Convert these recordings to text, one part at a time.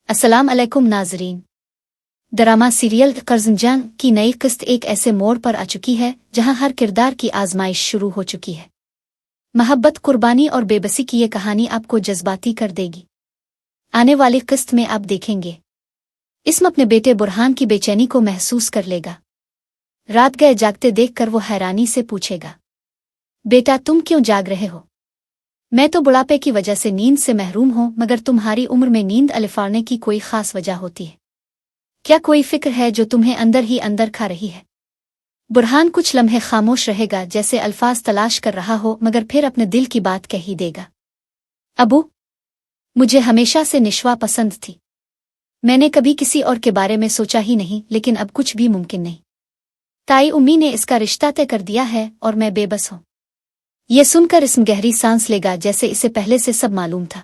अस्सलाम अलैकुम नाजरीन। ड्रामा सीरियल कर्ज़नजान की नई किस्त एक ऐसे मोड़ पर आ चुकी है जहां हर किरदार की आजमाइश शुरू हो चुकी है। मोहब्बत, कुर्बानी और बेबसी की ये कहानी आपको जज्बाती कर देगी। आने वाली किस्त में आप देखेंगे इस्म अपने बेटे बुरहान की बेचैनी को महसूस कर लेगा। रात गए जागते देखकर वो हैरानी से पूछेगा, बेटा तुम क्यों जाग रहे हो? मैं तो बुढ़ापे की वजह से नींद से महरूम हूं, मगर तुम्हारी उम्र में नींद अलिफाड़ने की कोई खास वजह होती है क्या? कोई फिक्र है जो तुम्हें अंदर ही अंदर खा रही है? बुरहान कुछ लम्हे खामोश रहेगा, जैसे अल्फाज तलाश कर रहा हो, मगर फिर अपने दिल की बात कह ही देगा। अबू, मुझे हमेशा से निशवा पसंद थी। मैंने कभी किसी और के बारे में सोचा ही नहीं, लेकिन अब कुछ भी मुमकिन नहीं। ताई उम्मी ने इसका रिश्ता तय कर दिया है और मैं बेबस हूं। ये सुनकर इस्म गहरी सांस लेगा, जैसे इसे पहले से सब मालूम था।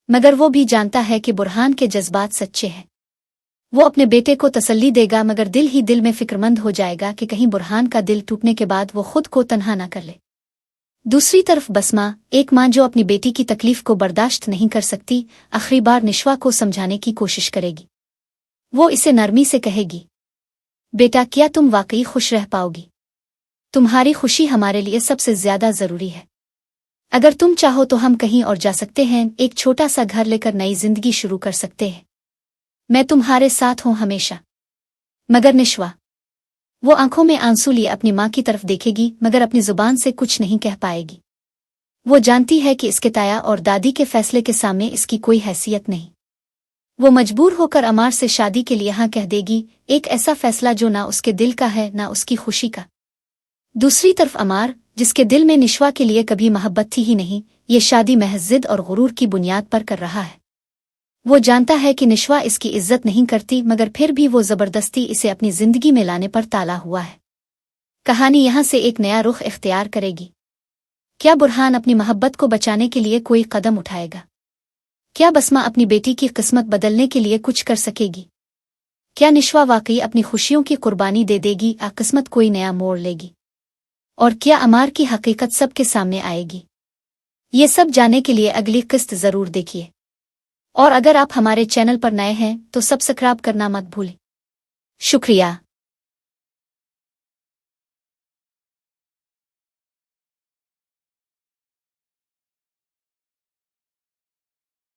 मगर वो भी जानता है कि बुरहान के जज्बात सच्चे हैं। वो अपने बेटे को तसल्ली देगा, मगर दिल ही दिल में फिक्रमंद हो जाएगा कि कहीं बुरहान का दिल टूटने के बाद वो खुद को तन्हा ना कर ले। दूसरी तरफ बसमा, एक मां जो अपनी बेटी की तकलीफ को बर्दाश्त नहीं कर सकती, आखिरी बार निशवा को समझाने की कोशिश करेगी। वो इसे नरमी से कहेगी, बेटा क्या तुम वाकई खुश रह पाओगी? तुम्हारी खुशी हमारे लिए सबसे ज्यादा जरूरी है। अगर तुम चाहो तो हम कहीं और जा सकते हैं, एक छोटा सा घर लेकर नई जिंदगी शुरू कर सकते हैं। मैं तुम्हारे साथ हूं हमेशा। मगर निशवा, वो आंखों में आंसू लिए अपनी मां की तरफ देखेगी, मगर अपनी जुबान से कुछ नहीं कह पाएगी। वो जानती है कि इसके ताया और दादी के फैसले के सामने इसकी कोई हैसियत नहीं। वो मजबूर होकर अमार से शादी के लिए हाँ कह देगी, एक ऐसा फैसला जो ना उसके दिल का है ना उसकी खुशी का। दूसरी तरफ अमार, जिसके दिल में निशवा के लिए कभी मोहब्बत थी ही नहीं, ये शादी महज जिद और गुरूर की बुनियाद पर कर रहा है। वो जानता है कि निशवा इसकी इज्जत नहीं करती, मगर फिर भी वो जबरदस्ती इसे अपनी जिंदगी में लाने पर ताला हुआ है। कहानी यहाँ से एक नया रुख इख्तियार करेगी। क्या बुरहान अपनी मोहब्बत को बचाने के लिए कोई कदम उठाएगा? क्या बसमा अपनी बेटी की किस्मत बदलने के लिए कुछ कर सकेगी? क्या निशवा वाकई अपनी खुशियों की कुर्बानी दे देगी या किस्मत कोई नया मोड़ लेगी? और क्या अमार की हकीकत सबके सामने आएगी? ये सब जानने के लिए अगली किस्त जरूर देखिए। और अगर आप हमारे चैनल पर नए हैं तो सब्सक्राइब करना मत भूलें। शुक्रिया।